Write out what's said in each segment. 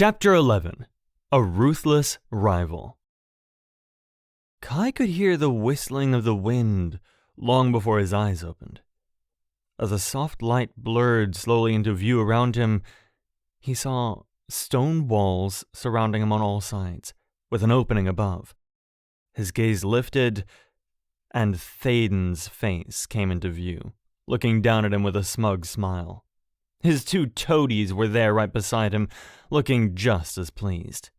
Chapter 11. A Ruthless Rival. Kai could hear the whistling of the wind long before his eyes opened. As the soft light blurred slowly into view around him, he saw stone walls surrounding him on all sides, with an opening above. His gaze lifted, and Thaden's face came into view, looking down at him with a smug smile. His two toadies were there right beside him, looking just as pleased.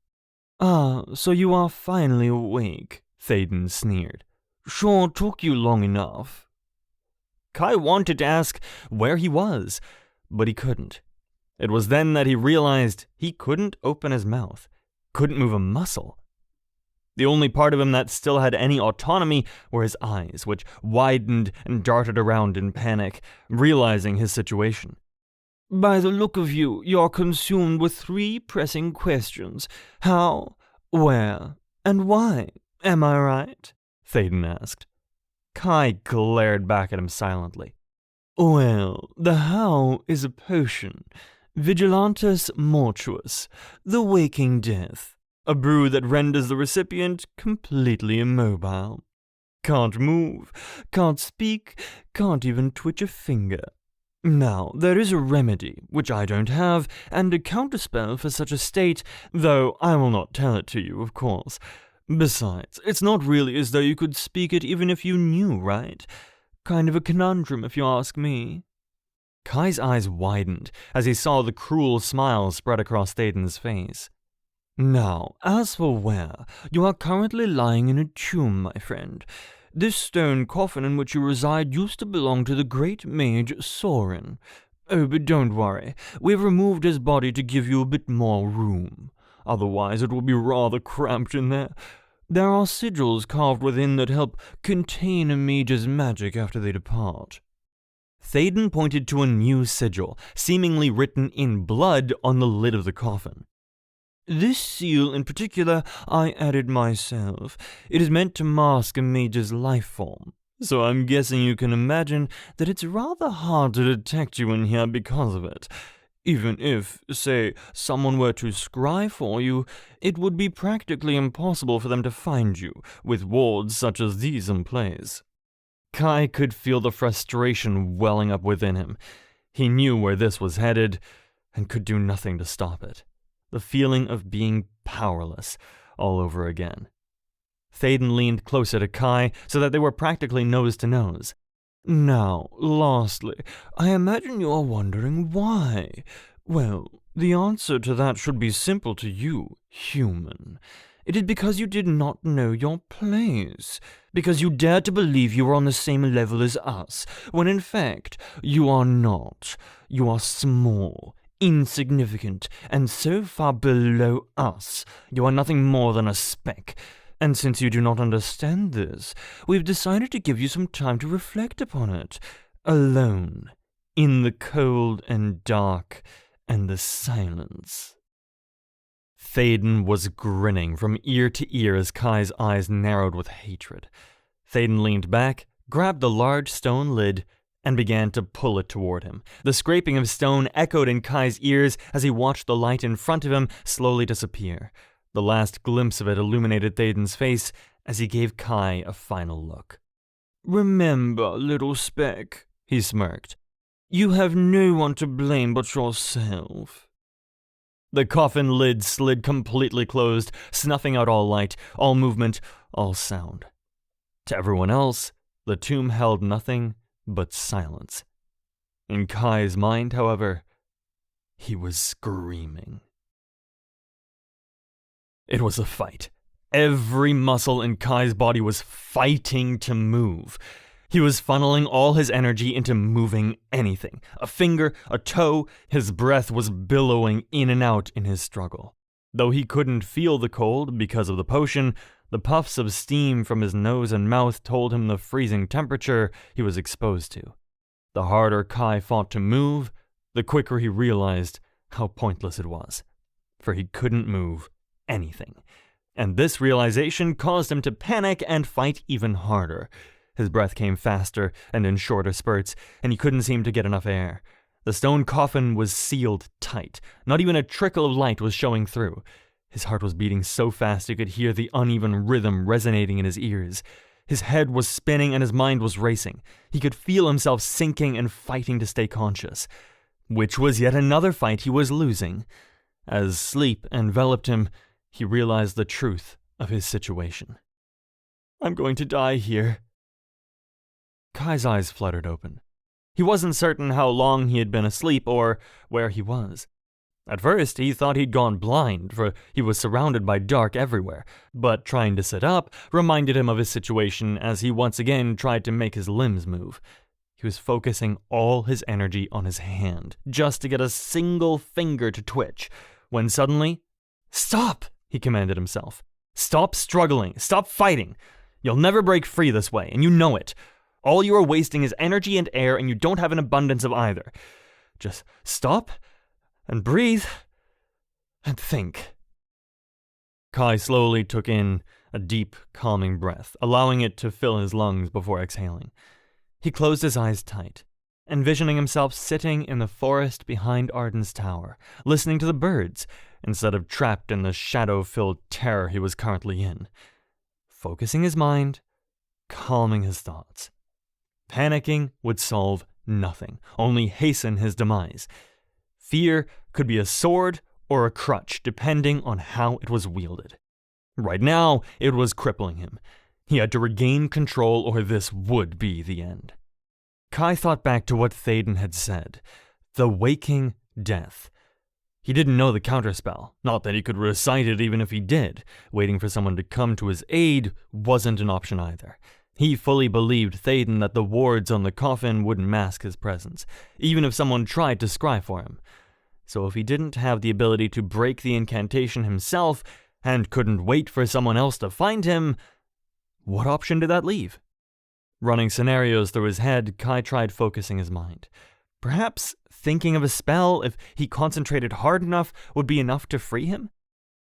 "Ah, so you are finally awake," Thaden sneered. "Sure took you long enough." Kai wanted to ask where he was, but he couldn't. It was then that he realized he couldn't open his mouth, couldn't move a muscle. The only part of him that still had any autonomy were his eyes, which widened and darted around in panic, realizing his situation. "By the look of you, you're consumed with 3 pressing questions. How, where, and why, am I right?" Thaden asked. Kai glared back at him silently. "Well, the how is a potion, Vigilantus Mortuus, the waking death, a brew that renders the recipient completely immobile. Can't move, can't speak, can't even twitch a finger. Now, there is a remedy, which I don't have, and a counterspell for such a state, though I will not tell it to you, of course. Besides, it's not really as though you could speak it even if you knew, right? Kind of a conundrum, if you ask me." Kai's eyes widened as he saw the cruel smile spread across Thaden's face. "Now, as for where, you are currently lying in a tomb, my friend. This stone coffin in which you reside used to belong to the great mage Sorin. Oh, but don't worry, we've removed his body to give you a bit more room. Otherwise it will be rather cramped in there. There are sigils carved within that help contain a mage's magic after they depart." Thaden pointed to a new sigil, seemingly written in blood on the lid of the coffin. "This seal in particular I added myself. It is meant to mask a mage's life form, so I'm guessing you can imagine that it's rather hard to detect you in here because of it. Even if, say, someone were to scry for you, it would be practically impossible for them to find you, with wards such as these in place." Kai could feel the frustration welling up within him. He knew where this was headed, and could do nothing to stop it. The feeling of being powerless all over again. Thaden leaned closer to Kai so that they were practically nose to nose. "Now, lastly, I imagine you are wondering why. Well, the answer to that should be simple to you, human. It is because you did not know your place, because you dared to believe you were on the same level as us, when in fact you are not. You are small, insignificant, and so far below us, you are nothing more than a speck. And since you do not understand this, we've decided to give you some time to reflect upon it, alone, in the cold and dark and the silence." Thaden was grinning from ear to ear as Kai's eyes narrowed with hatred. Thaden leaned back, grabbed the large stone lid, and began to pull it toward him. The scraping of stone echoed in Kai's ears as he watched the light in front of him slowly disappear. The last glimpse of it illuminated Thaden's face as he gave Kai a final look. "Remember, little speck," he smirked. "You have no one to blame but yourself." The coffin lid slid completely closed, snuffing out all light, all movement, all sound. To everyone else, the tomb held nothing but silence. In Kai's mind, however, he was screaming. It was a fight. Every muscle in Kai's body was fighting to move. He was funneling all his energy into moving anything. A finger, a toe, his breath was billowing in and out in his struggle. Though he couldn't feel the cold because of the potion, the puffs of steam from his nose and mouth told him the freezing temperature he was exposed to. The harder Kai fought to move, the quicker he realized how pointless it was, for he couldn't move anything. And this realization caused him to panic and fight even harder. His breath came faster and in shorter spurts, and he couldn't seem to get enough air. The stone coffin was sealed tight. Not even a trickle of light was showing through. His heart was beating so fast he could hear the uneven rhythm resonating in his ears. His head was spinning and his mind was racing. He could feel himself sinking and fighting to stay conscious, which was yet another fight he was losing. As sleep enveloped him, he realized the truth of his situation. "I'm going to die here." Kai's eyes fluttered open. He wasn't certain how long he had been asleep or where he was. At first, he thought he'd gone blind, for he was surrounded by dark everywhere, but trying to sit up reminded him of his situation as he once again tried to make his limbs move. He was focusing all his energy on his hand, just to get a single finger to twitch, when suddenly, "Stop!" he commanded himself. "Stop struggling, stop fighting. You'll never break free this way, and you know it. All you are wasting is energy and air, and you don't have an abundance of either. Just stop and breathe and think." Kai slowly took in a deep, calming breath, allowing it to fill his lungs before exhaling. He closed his eyes tight, envisioning himself sitting in the forest behind Arden's tower, listening to the birds, instead of trapped in the shadow-filled terror he was currently in. Focusing his mind, calming his thoughts. Panicking would solve nothing, only hasten his demise. Fear could be a sword or a crutch, depending on how it was wielded. Right now, it was crippling him. He had to regain control or this would be the end. Kai thought back to what Théoden had said. The waking death. He didn't know the counterspell, not that he could recite it even if he did. Waiting for someone to come to his aid wasn't an option either. He fully believed Théoden that the wards on the coffin wouldn't mask his presence, even if someone tried to scry for him. So if he didn't have the ability to break the incantation himself, and couldn't wait for someone else to find him, what option did that leave? Running scenarios through his head, Kai tried focusing his mind. Perhaps thinking of a spell, if he concentrated hard enough, would be enough to free him?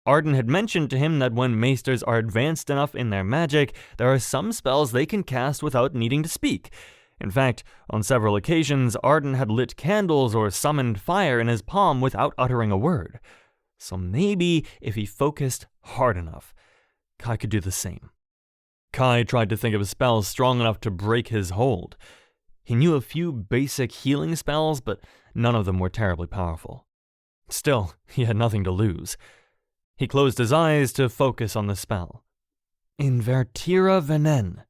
Arden had mentioned to him that when maesters are advanced enough in their magic, there are some spells they can cast without needing to speak. In fact, on several occasions, Arden had lit candles or summoned fire in his palm without uttering a word. So maybe, if he focused hard enough, Kai could do the same. Kai tried to think of spells strong enough to break his hold. He knew a few basic healing spells, but none of them were terribly powerful. Still, he had nothing to lose. He closed his eyes to focus on the spell. Invertira Venen.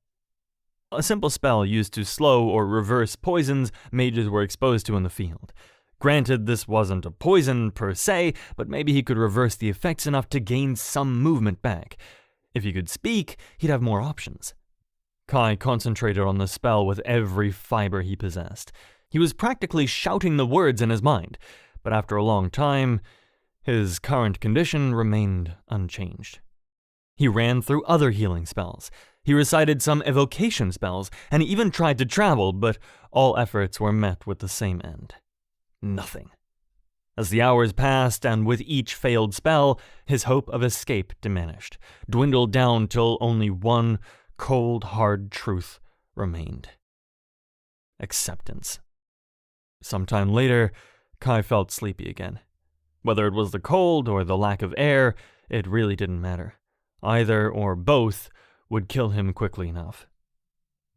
A simple spell used to slow or reverse poisons mages were exposed to in the field. Granted, this wasn't a poison per se, but maybe he could reverse the effects enough to gain some movement back. If he could speak, he'd have more options. Kai concentrated on the spell with every fiber he possessed. He was practically shouting the words in his mind, but after a long time, his current condition remained unchanged. He ran through other healing spells. He recited some evocation spells, and he even tried to travel, but all efforts were met with the same end. Nothing. As the hours passed, and with each failed spell, his hope of escape diminished, dwindled down till only one cold, hard truth remained. Acceptance. Sometime later, Kai felt sleepy again. Whether it was the cold or the lack of air, it really didn't matter. Either or both would kill him quickly enough.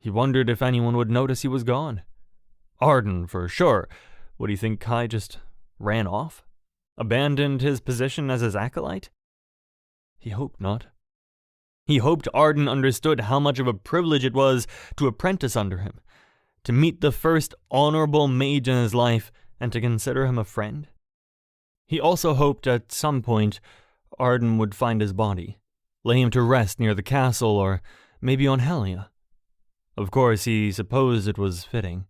He wondered if anyone would notice he was gone. Arden, for sure. Would he think Kai just ran off? Abandoned his position as his acolyte? He hoped not. He hoped Arden understood how much of a privilege it was to apprentice under him, to meet the first honorable mage in his life, and to consider him a friend. He also hoped at some point Arden would find his body, lay him to rest near the castle or maybe on Helia. Of course, he supposed it was fitting.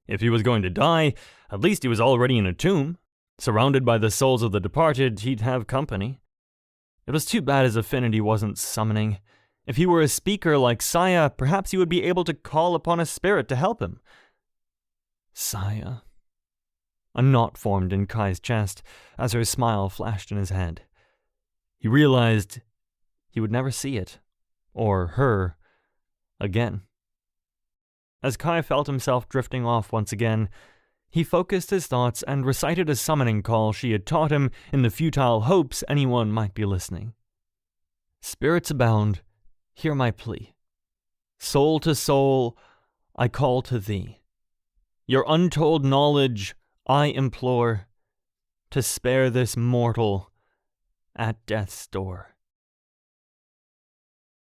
If he was going to die, at least he was already in a tomb. Surrounded by the souls of the departed, he'd have company. It was too bad his affinity wasn't summoning. If he were a speaker like Saya, perhaps he would be able to call upon a spirit to help him. Saya. A knot formed in Kai's chest as her smile flashed in his head. He realized he would never see it, or her, again. As Kai felt himself drifting off once again, He focused his thoughts and recited a summoning call she had taught him in the futile hopes anyone might be listening. Spirits abound, hear my plea. Soul to soul, I call to thee. Your untold knowledge I implore to spare this mortal at death's door.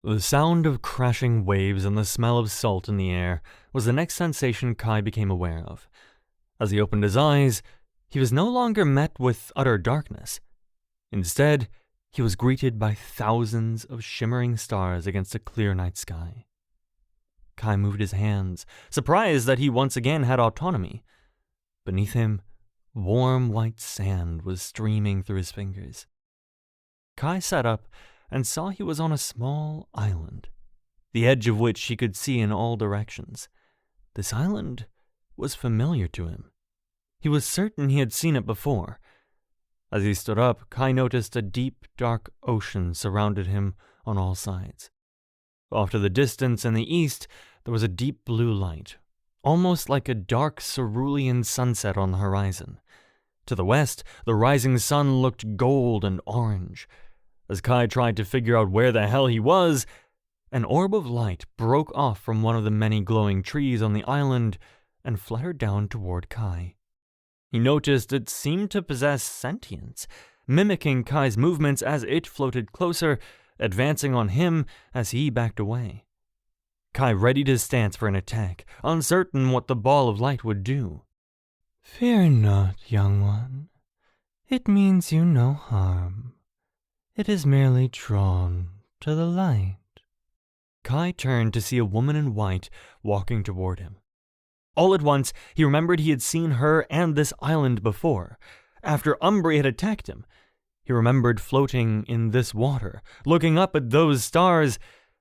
The sound of crashing waves and the smell of salt in the air was the next sensation Kai became aware of. As he opened his eyes, he was no longer met with utter darkness. Instead, he was greeted by thousands of shimmering stars against a clear night sky. Kai moved his hands, surprised that he once again had autonomy. Beneath him, warm white sand was streaming through his fingers. Kai sat up and saw he was on a small island, the edge of which he could see in all directions. This island was familiar to him. He was certain he had seen it before. As he stood up, Kai noticed a deep, dark ocean surrounded him on all sides. Off to the distance in the east, there was a deep blue light, almost like a dark cerulean sunset on the horizon. To the west, the rising sun looked gold and orange. As Kai tried to figure out where the hell he was, an orb of light broke off from one of the many glowing trees on the island and fluttered down toward Kai. He noticed it seemed to possess sentience, mimicking Kai's movements as it floated closer, advancing on him as he backed away. Kai readied his stance for an attack, uncertain what the ball of light would do. Fear not, young one. It means you no harm. It is merely drawn to the light. Kai turned to see a woman in white walking toward him. All at once, he remembered he had seen her and this island before, after Umbri had attacked him. He remembered floating in this water, looking up at those stars,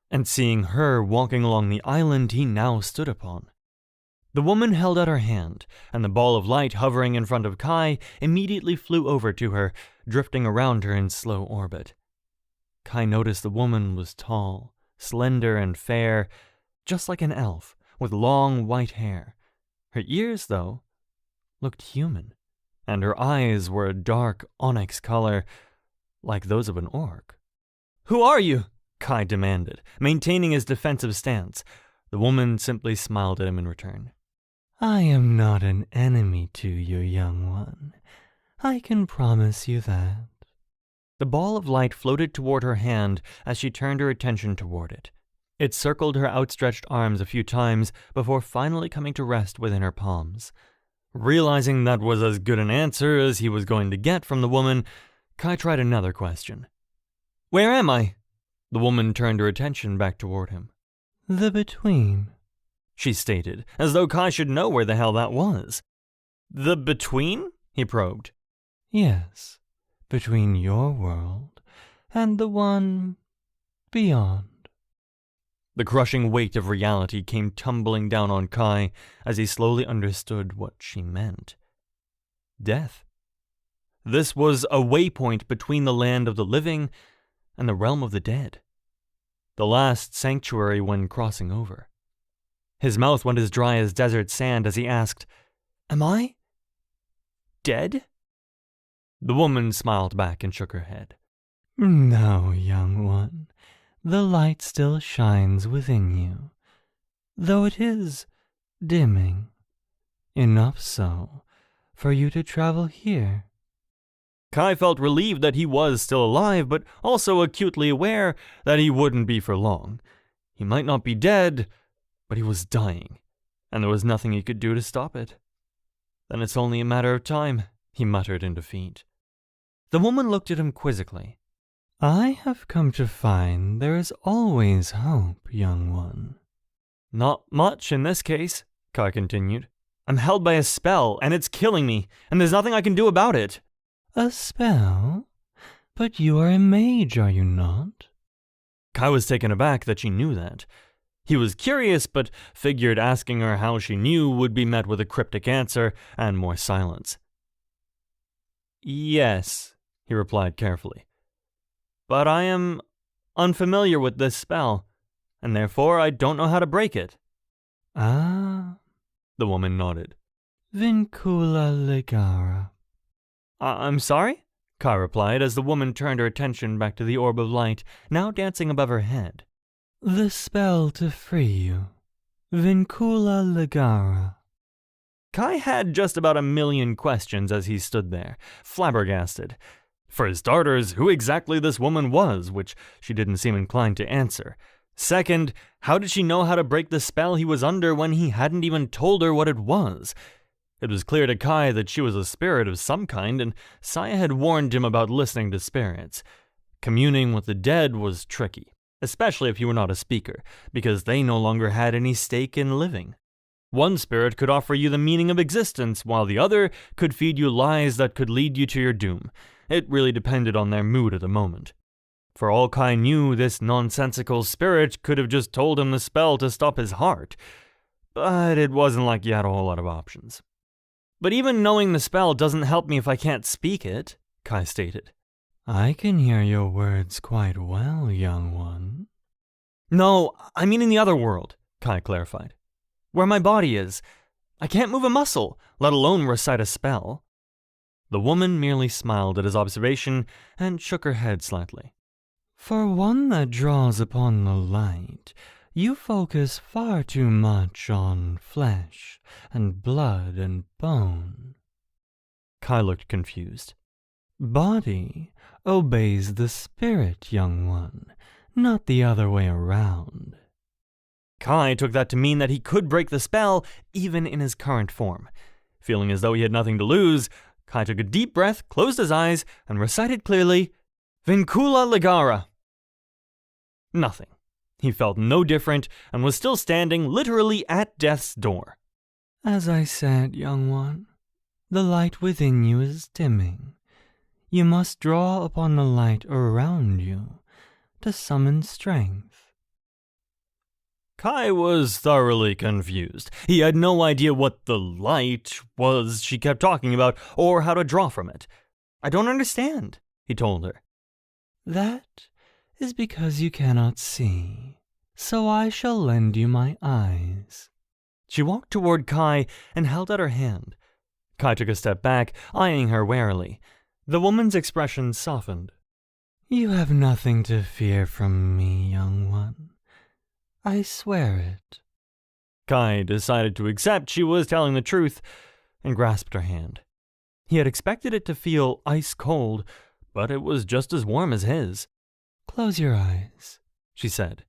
and seeing her walking along the island he now stood upon. The woman held out her hand, and the ball of light hovering in front of Kai immediately flew over to her, drifting around her in slow orbit. Kai noticed the woman was tall, slender, and fair, just like an elf, with long white hair. Her ears, though, looked human, and her eyes were a dark onyx color, like those of an orc. "Who are you?" Kai demanded, maintaining his defensive stance. The woman simply smiled at him in return. I am not an enemy to you, young one. I can promise you that. The ball of light floated toward her hand as she turned her attention toward it. It circled her outstretched arms a few times before finally coming to rest within her palms. Realizing that was as good an answer as he was going to get from the woman, Kai tried another question. "Where am I?" The woman turned her attention back toward him. The between, she stated, as though Kai should know where the hell that was. The between? He probed. Yes, between your world and the one beyond. The crushing weight of reality came tumbling down on Kai as he slowly understood what she meant. Death. This was a waypoint between the land of the living and the realm of the dead. The last sanctuary when crossing over. His mouth went as dry as desert sand as he asked, "Am I dead?" The woman smiled back and shook her head. No, young one. The light still shines within you, though it is dimming. Enough so for you to travel here. Kai felt relieved that he was still alive, but also acutely aware that he wouldn't be for long. He might not be dead, but he was dying, and there was nothing he could do to stop it. Then it's only a matter of time, he muttered in defeat. The woman looked at him quizzically. I have come to find there is always hope, young one. Not much in this case, Kai continued. I'm held by a spell, and it's killing me, and there's nothing I can do about it. A spell? But you are a mage, are you not? Kai was taken aback that she knew that. He was curious, but figured asking her how she knew would be met with a cryptic answer and more silence. Yes, he replied carefully. But I am unfamiliar with this spell, and therefore I don't know how to break it. Ah, the woman nodded. Vincula ligara. I'm sorry? Kai replied as the woman turned her attention back to the orb of light, now dancing above her head. The spell to free you. Vincula ligara. Kai had just about 1,000,000 questions as he stood there, flabbergasted. For starters, who exactly this woman was, which she didn't seem inclined to answer. Second, how did she know how to break the spell he was under when he hadn't even told her what it was? It was clear to Kai that she was a spirit of some kind, and Saya had warned him about listening to spirits. Communing with the dead was tricky, especially if you were not a speaker, because they no longer had any stake in living. One spirit could offer you the meaning of existence, while the other could feed you lies that could lead you to your doom. It really depended on their mood at the moment. For all Kai knew, this nonsensical spirit could have just told him the spell to stop his heart. But it wasn't like he had a whole lot of options. But even knowing the spell doesn't help me if I can't speak it, Kai stated. I can hear your words quite well, young one. No, I mean in the other world, Kai clarified. Where my body is. I can't move a muscle, let alone recite a spell. The woman merely smiled at his observation and shook her head slightly. For one that draws upon the light, you focus far too much on flesh and blood and bone. Kai looked confused. Body obeys the spirit, young one, not the other way around. Kai took that to mean that he could break the spell even in his current form. Feeling as though he had nothing to lose, Kai took a deep breath, closed his eyes, and recited clearly, Vincula ligara. Nothing. He felt no different and was still standing literally at death's door. As I said, young one, the light within you is dimming. You must draw upon the light around you to summon strength. Kai was thoroughly confused. He had no idea what the light was she kept talking about or how to draw from it. I don't understand, he told her. That is because you cannot see, so I shall lend you my eyes. She walked toward Kai and held out her hand. Kai took a step back, eyeing her warily. The woman's expression softened. You have nothing to fear from me, young one. I swear it. Kai decided to accept she was telling the truth and grasped her hand. He had expected it to feel ice cold, but it was just as warm as his. Close your eyes, she said.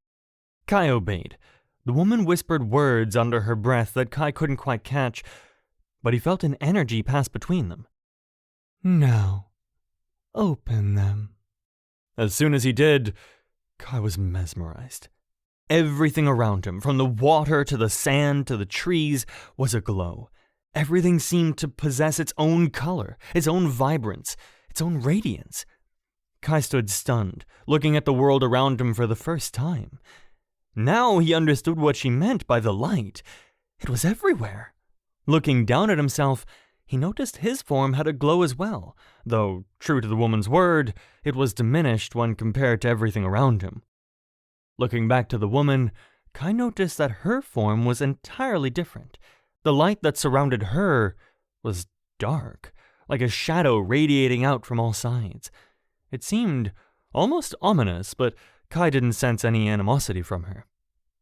Kai obeyed. The woman whispered words under her breath that Kai couldn't quite catch, but he felt an energy pass between them. Now, open them. As soon as he did, Kai was mesmerized. Everything around him, from the water to the sand to the trees, was aglow. Everything seemed to possess its own color, its own vibrance, its own radiance. Kai stood stunned, looking at the world around him for the first time. Now he understood what she meant by the light. It was everywhere. Looking down at himself, he noticed his form had a glow as well, though, true to the woman's word, it was diminished when compared to everything around him. Looking back to the woman, Kai noticed that her form was entirely different. The light that surrounded her was dark, like a shadow radiating out from all sides. It seemed almost ominous, but Kai didn't sense any animosity from her.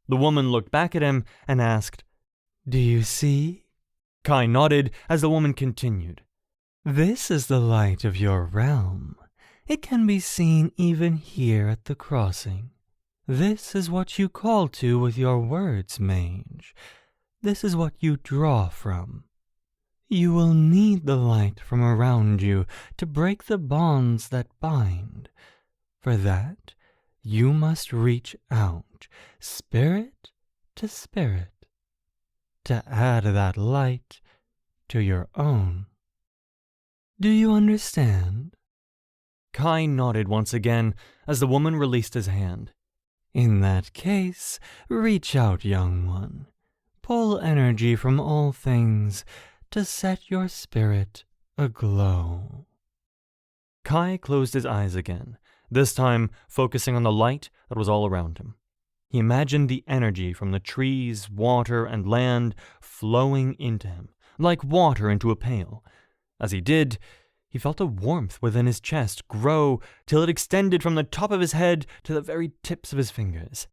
The woman looked back at him and asked, Do you see? Kai nodded as the woman continued. This is the light of your realm. It can be seen even here at the crossing. This is what you call to with your words, mage. This is what you draw from. You will need the light from around you to break the bonds that bind. For that, you must reach out, spirit to spirit, to add that light to your own. Do you understand? Kai nodded once again as the woman released his hand. In that case, reach out, young one. Pull energy from all things to set your spirit aglow. Kai closed his eyes again, this time focusing on the light that was all around him. He imagined the energy from the trees, water, and land flowing into him, like water into a pail. As he did, he felt a warmth within his chest grow till it extended from the top of his head to the very tips of his fingers.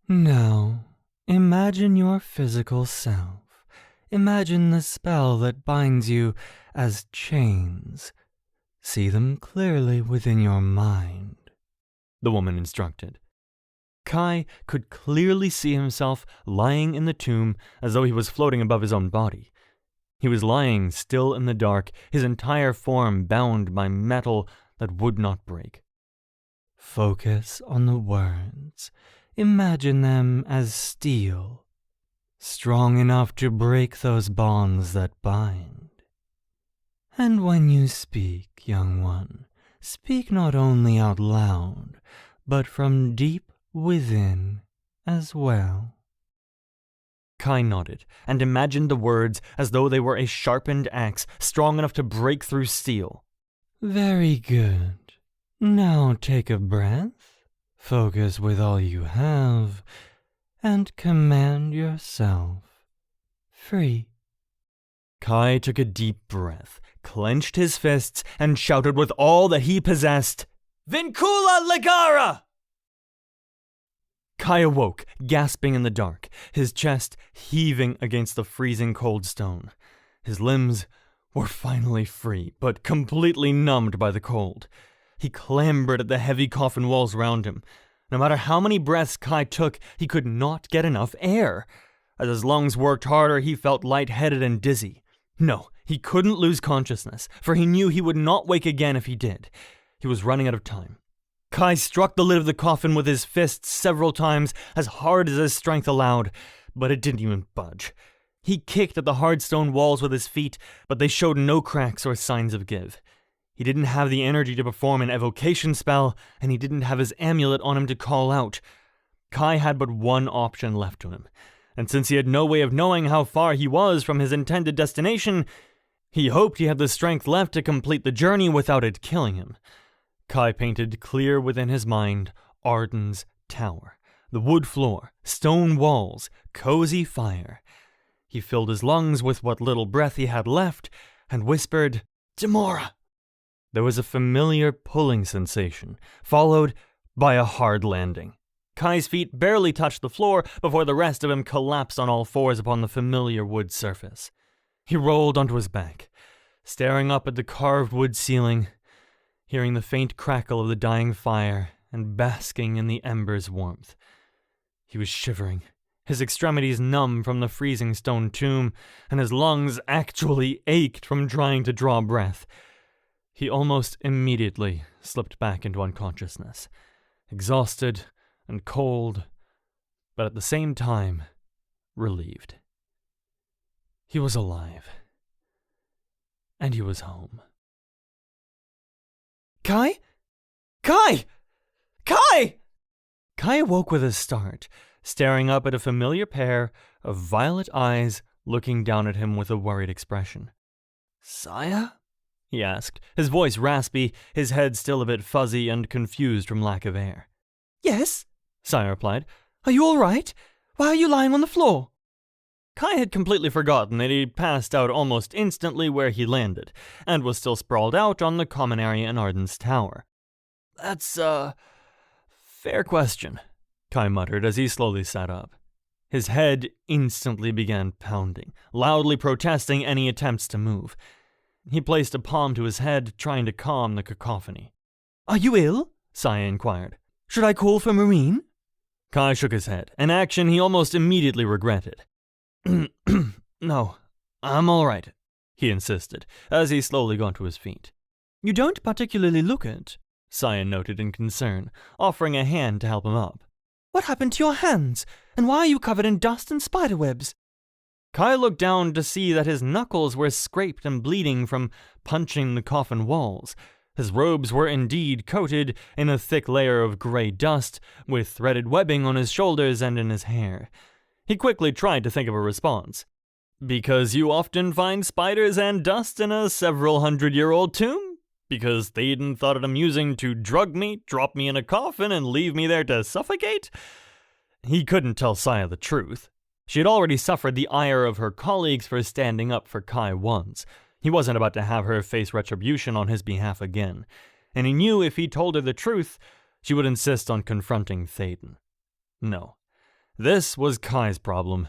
Now, imagine your physical self. Imagine the spell that binds you as chains. See them clearly within your mind, the woman instructed. Kai could clearly see himself lying in the tomb as though he was floating above his own body. He was lying still in the dark, his entire form bound by metal that would not break. Focus on the words. Imagine them as steel, strong enough to break those bonds that bind. And when you speak, young one, speak not only out loud, but from deep within as well. Kai nodded and imagined the words as though they were a sharpened axe strong enough to break through steel. Very good. Now take a breath, focus with all you have, and command yourself free. Kai took a deep breath, clenched his fists, and shouted with all that he possessed, "Vincula Legara!" Kai awoke, gasping in the dark, his chest heaving against the freezing cold stone. His limbs were finally free, but completely numbed by the cold. He clambered at the heavy coffin walls round him. No matter how many breaths Kai took, he could not get enough air. As his lungs worked harder, he felt lightheaded and dizzy. No, he couldn't lose consciousness, for he knew he would not wake again if he did. He was running out of time. Kai struck the lid of the coffin with his fists several times, as hard as his strength allowed, but it didn't even budge. He kicked at the hard stone walls with his feet, but they showed no cracks or signs of give. He didn't have the energy to perform an evocation spell, and he didn't have his amulet on him to call out. Kai had but one option left to him, and since he had no way of knowing how far he was from his intended destination, he hoped he had the strength left to complete the journey without it killing him. Kai painted clear within his mind Arden's tower, the wood floor, stone walls, cozy fire. He filled his lungs with what little breath he had left and whispered, "Demora!" There was a familiar pulling sensation, followed by a hard landing. Kai's feet barely touched the floor before the rest of him collapsed on all fours upon the familiar wood surface. He rolled onto his back, staring up at the carved wood ceiling, hearing the faint crackle of the dying fire and basking in the embers' warmth. He was shivering, his extremities numb from the freezing stone tomb, and his lungs actually ached from trying to draw breath. He almost immediately slipped back into unconsciousness, exhausted and cold, but at the same time, relieved. He was alive, and he was home. Kai? Kai! Kai! Kai awoke with a start, staring up at a familiar pair of violet eyes looking down at him with a worried expression. "Saya?" he asked, his voice raspy, his head still a bit fuzzy and confused from lack of air. "Yes," Saya replied. "Are you all right? Why are you lying on the floor?" Kai had completely forgotten that he'd passed out almost instantly where he landed, and was still sprawled out on the common area in Arden's tower. "That's a fair question," Kai muttered as he slowly sat up. His head instantly began pounding, loudly protesting any attempts to move. He placed a palm to his head, trying to calm the cacophony. "Are you ill?" Saya inquired. "Should I call for Marine?" Kai shook his head, an action he almost immediately regretted. "No, I'm all right," he insisted, as he slowly got to his feet. "You don't particularly look it," Saya noted in concern, offering a hand to help him up. "What happened to your hands, and why are you covered in dust and spiderwebs?" Kai looked down to see that his knuckles were scraped and bleeding from punching the coffin walls. His robes were indeed coated in a thick layer of gray dust, with threaded webbing on his shoulders and in his hair. He quickly tried to think of a response. "Because you often find spiders and dust in a several hundred-year-old tomb? Because Theoden thought it amusing to drug me, drop me in a coffin, and leave me there to suffocate?" He couldn't tell Saya the truth. She had already suffered the ire of her colleagues for standing up for Kai once. He wasn't about to have her face retribution on his behalf again, and he knew if he told her the truth, she would insist on confronting Théoden. No, this was Kai's problem,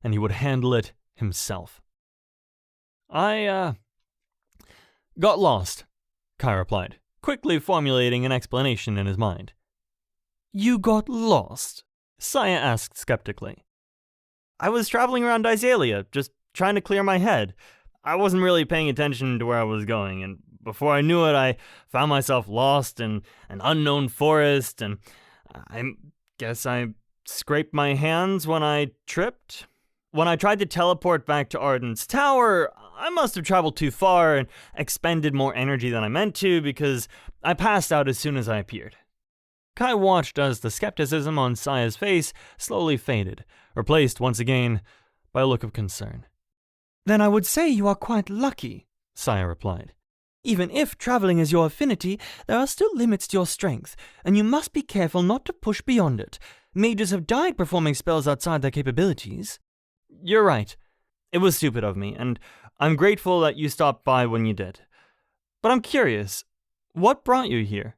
and he would handle it himself. I got lost, Kai replied, quickly formulating an explanation in his mind. You got lost? Saya asked skeptically. I was traveling around Iselia, just trying to clear my head. I wasn't really paying attention to where I was going, and before I knew it, I found myself lost in an unknown forest, and I guess I scraped my hands when I tripped. When I tried to teleport back to Arden's tower, I must have traveled too far and expended more energy than I meant to because I passed out as soon as I appeared. Kai watched as the skepticism on Saya's face slowly faded, replaced once again by a look of concern. Then I would say you are quite lucky, Saya replied. Even if traveling is your affinity, there are still limits to your strength, and you must be careful not to push beyond it. Mages have died performing spells outside their capabilities. You're right. It was stupid of me, and I'm grateful that you stopped by when you did. But I'm curious, what brought you here?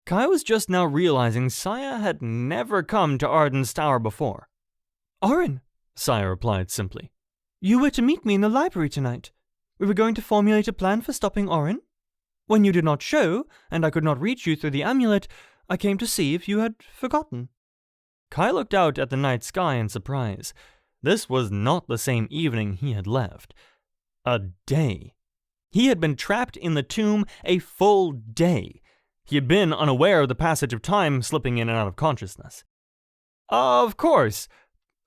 Kai was just now realizing Saya had never come to Arden's tower before. Orin, Saya replied simply. You were to meet me in the library tonight. We were going to formulate a plan for stopping Orin. When you did not show, and I could not reach you through the amulet, I came to see if you had forgotten. Kai looked out at the night sky in surprise. This was not the same evening he had left. A day. He had been trapped in the tomb a full day. He had been unaware of the passage of time, slipping in and out of consciousness. Of course.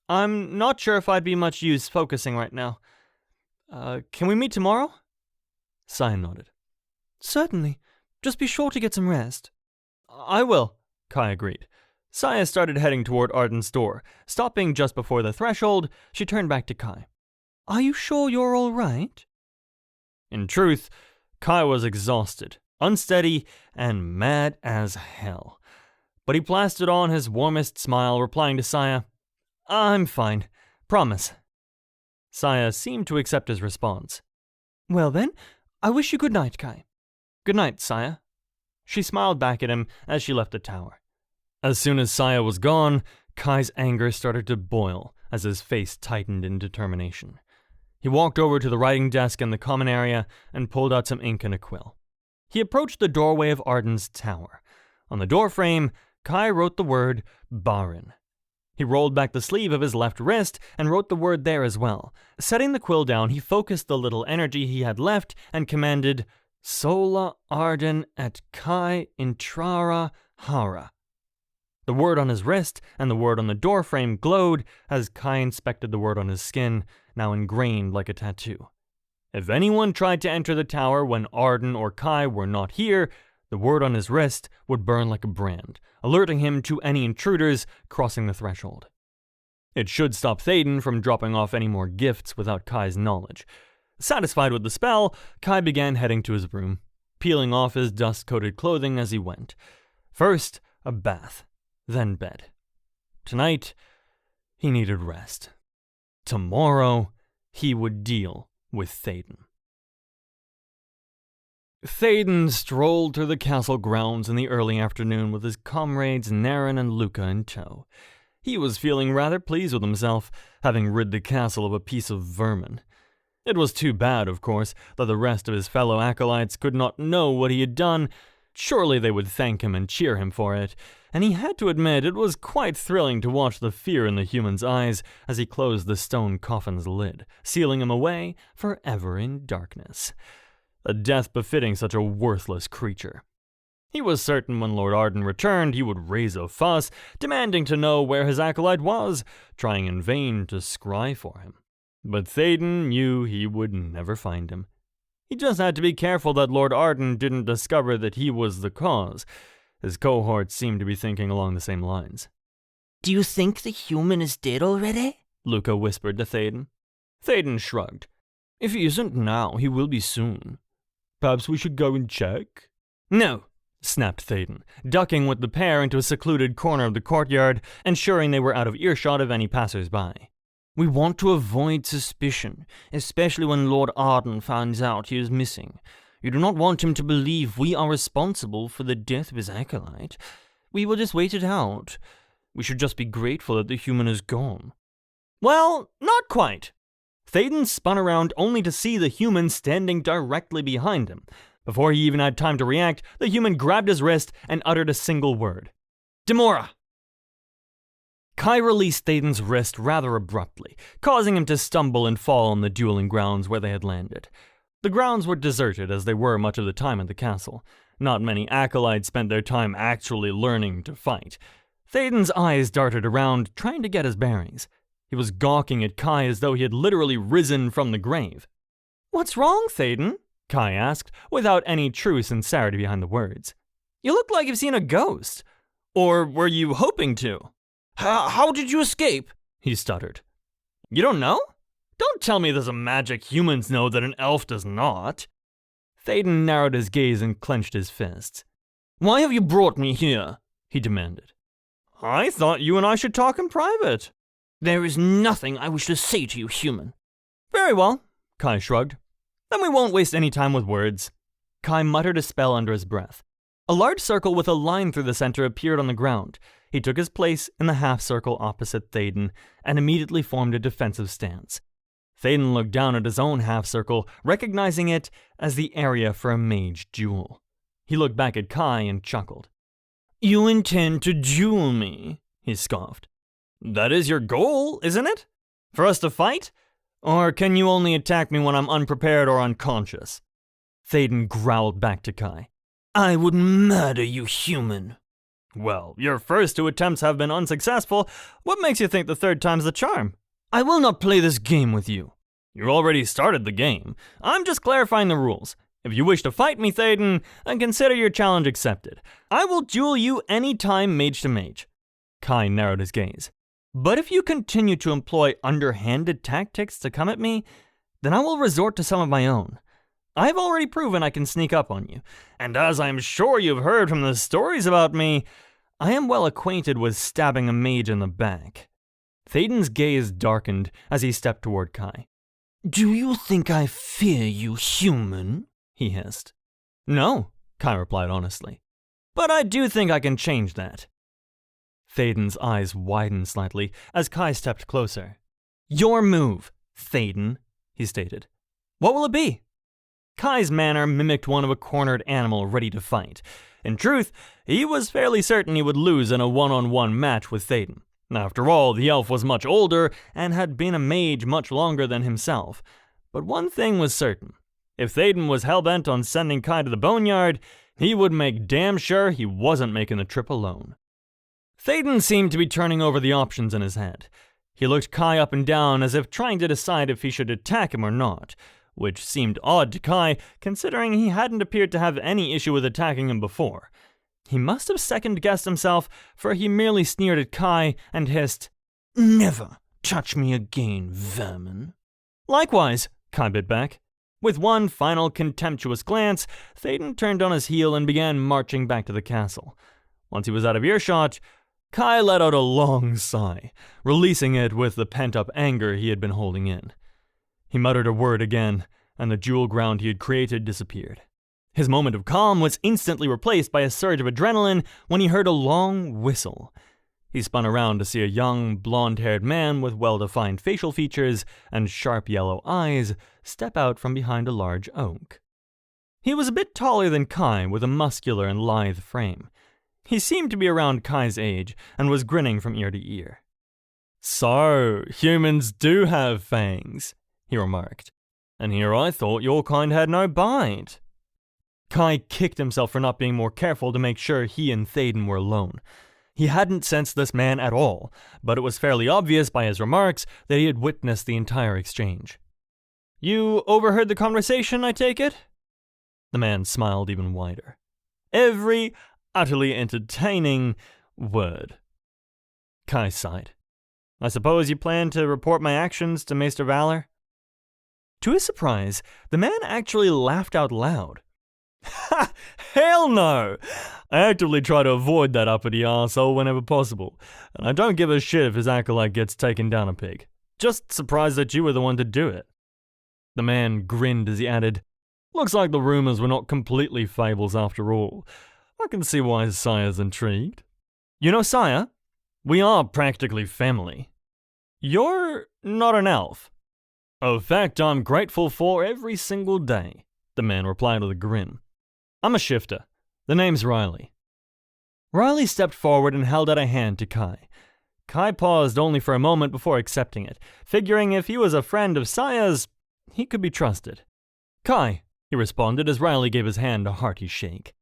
I'm not sure if I'd be much use focusing right now. Can we meet tomorrow? Saya nodded. Certainly. Just be sure to get some rest. I will, Kai agreed. Saya started heading toward Arden's door. Stopping just before the threshold, she turned back to Kai. Are you sure you're all right? In truth, Kai was exhausted, unsteady, and mad as hell. But he plastered on his warmest smile, replying to Saya, I'm fine. Promise. Saya seemed to accept his response. Well then, I wish you good night, Kai. Good night, Saya. She smiled back at him as she left the tower. As soon as Saya was gone, Kai's anger started to boil as his face tightened in determination. He walked over to the writing desk in the common area and pulled out some ink and a quill. He approached the doorway of Arden's tower. On the doorframe, Kai wrote the word Barin. He rolled back the sleeve of his left wrist and wrote the word there as well. Setting the quill down, he focused the little energy he had left and commanded, Sola Arden et Kai intrara hara. The word on his wrist and the word on the doorframe glowed as Kai inspected the word on his skin, now ingrained like a tattoo. If anyone tried to enter the tower when Arden or Kai were not here, the word on his wrist would burn like a brand, alerting him to any intruders crossing the threshold. It should stop Théoden from dropping off any more gifts without Kai's knowledge. Satisfied with the spell, Kai began heading to his room, peeling off his dust-coated clothing as he went. First, a bath, then bed. Tonight, he needed rest. Tomorrow, he would deal with Théoden. Théoden strolled through the castle grounds in the early afternoon with his comrades Naren and Luca in tow. He was feeling rather pleased with himself, having rid the castle of a piece of vermin. It was too bad, of course, that the rest of his fellow acolytes could not know what he had done. Surely they would thank him and cheer him for it, and he had to admit it was quite thrilling to watch the fear in the human's eyes as he closed the stone coffin's lid, sealing him away forever in darkness. A death befitting such a worthless creature. He was certain when Lord Arden returned he would raise a fuss, demanding to know where his acolyte was, trying in vain to scry for him. But Théoden knew he would never find him. He just had to be careful that Lord Arden didn't discover that he was the cause. His cohorts seemed to be thinking along the same lines. Do you think the human is dead already? Luca whispered to Théoden. Théoden shrugged. If he isn't now, he will be soon. Perhaps we should go and check? No, snapped Thaden, ducking with the pair into a secluded corner of the courtyard, ensuring they were out of earshot of any passers-by. We want to avoid suspicion, especially when Lord Arden finds out he is missing. You do not want him to believe we are responsible for the death of his acolyte. We will just wait it out. We should just be grateful that the human is gone. Well, not quite. Thaden spun around only to see the human standing directly behind him. Before he even had time to react, the human grabbed his wrist and uttered a single word. Demora! Kai released Thaden's wrist rather abruptly, causing him to stumble and fall on the dueling grounds where they had landed. The grounds were deserted as they were much of the time at the castle. Not many acolytes spent their time actually learning to fight. Thaden's eyes darted around, trying to get his bearings. He was gawking at Kai as though he had literally risen from the grave. "What's wrong, Thaden?" Kai asked, without any true sincerity behind the words. "You look like you've seen a ghost. Or were you hoping to?" How did you escape?" he stuttered. "You don't know? Don't tell me there's a magic humans know that an elf does not." Thaden narrowed his gaze and clenched his fists. "Why have you brought me here?" he demanded. "I thought you and I should talk in private." "There is nothing I wish to say to you, human." "Very well," Kai shrugged. "Then we won't waste any time with words." Kai muttered a spell under his breath. A large circle with a line through the center appeared on the ground. He took his place in the half-circle opposite Thaden and immediately formed a defensive stance. Thaden looked down at his own half-circle, recognizing it as the area for a mage duel. He looked back at Kai and chuckled. "You intend to duel me?" he scoffed. "That is your goal, isn't it? For us to fight? Or can you only attack me when I'm unprepared or unconscious?" Thaden growled back to Kai. "I would murder you, human." "Well, your first 2 attempts have been unsuccessful. What makes you think the third time's the charm?" "I will not play this game with you." "You already started the game. I'm just clarifying the rules. If you wish to fight me, Thaden, then consider your challenge accepted. I will duel you any time mage to mage." Kai narrowed his gaze. "But if you continue to employ underhanded tactics to come at me, then I will resort to some of my own. I've already proven I can sneak up on you, and as I'm sure you've heard from the stories about me, I am well acquainted with stabbing a mage in the back." Thaden's gaze darkened as he stepped toward Kai. "Do you think I fear you, human?" he hissed. "No," Kai replied honestly. "But I do think I can change that." Thaden's eyes widened slightly as Kai stepped closer. "Your move, Thaden," he stated. "What will it be?" Kai's manner mimicked one of a cornered animal ready to fight. In truth, he was fairly certain he would lose in a one-on-one match with Thaden. After all, the elf was much older and had been a mage much longer than himself. But one thing was certain. If Thaden was hell-bent on sending Kai to the boneyard, he would make damn sure he wasn't making the trip alone. Thaden seemed to be turning over the options in his head. He looked Kai up and down as if trying to decide if he should attack him or not, which seemed odd to Kai, considering he hadn't appeared to have any issue with attacking him before. He must have second-guessed himself, for he merely sneered at Kai and hissed, "Never touch me again, vermin." "Likewise," Kai bit back. With one final contemptuous glance, Thaden turned on his heel and began marching back to the castle. Once he was out of earshot, Kai let out a long sigh, releasing it with the pent-up anger he had been holding in. He muttered a word again, and the jewel ground he had created disappeared. His moment of calm was instantly replaced by a surge of adrenaline when he heard a long whistle. He spun around to see a young, blonde-haired man with well-defined facial features and sharp yellow eyes step out from behind a large oak. He was a bit taller than Kai, with a muscular and lithe frame. He seemed to be around Kai's age and was grinning from ear to ear. "So, humans do have fangs," he remarked. "And here I thought your kind had no bite." Kai kicked himself for not being more careful to make sure he and Thaden were alone. He hadn't sensed this man at all, but it was fairly obvious by his remarks that he had witnessed the entire exchange. "You overheard the conversation, I take it?" The man smiled even wider. "Every utterly entertaining word." Kai sighed. "I suppose you plan to report my actions to Maester Valor?" To his surprise, the man actually laughed out loud. Ha! Hell no! I actively try to avoid that uppity arsehole whenever possible, and I don't give a shit if his acolyte gets taken down a peg. Just surprised that you were the one to do it. The man grinned as he added, "Looks like the rumors were not completely fables after all. I can see why Sire's intrigued. You know, Sire, we are practically family. You're not an elf. A fact I'm grateful for every single day," the man replied with a grin. "I'm a shifter. The name's Riley." Riley stepped forward and held out a hand to Kai. Kai paused only for a moment before accepting it, figuring if he was a friend of Sire's, he could be trusted. "Kai," he responded as Riley gave his hand a hearty shake.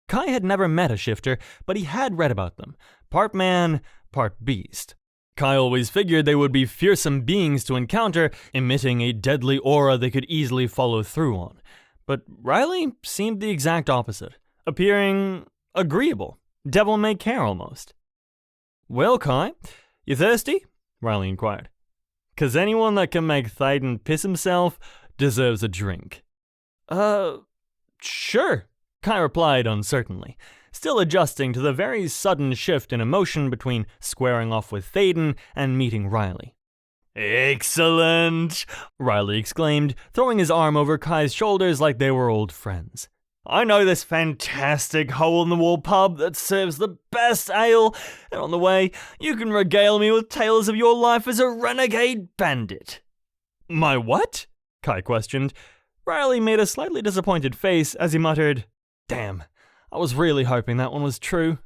Kai had never met a shifter, but he had read about them. Part man, part beast. Kai always figured they would be fearsome beings to encounter, emitting a deadly aura they could easily follow through on. But Riley seemed the exact opposite, appearing agreeable, devil-may-care almost. "Well, Kai, you thirsty?" Riley inquired. "'Cause anyone that can make Thaden piss himself deserves a drink." Sure," Kai replied uncertainly, still adjusting to the very sudden shift in emotion between squaring off with Thaden and meeting Riley. "Excellent!" Riley exclaimed, throwing his arm over Kai's shoulders like they were old friends. "I know this fantastic hole-in-the-wall pub that serves the best ale, and on the way, you can regale me with tales of your life as a renegade bandit." "My what?" Kai questioned. Riley made a slightly disappointed face as he muttered, "Damn, I was really hoping that one was true."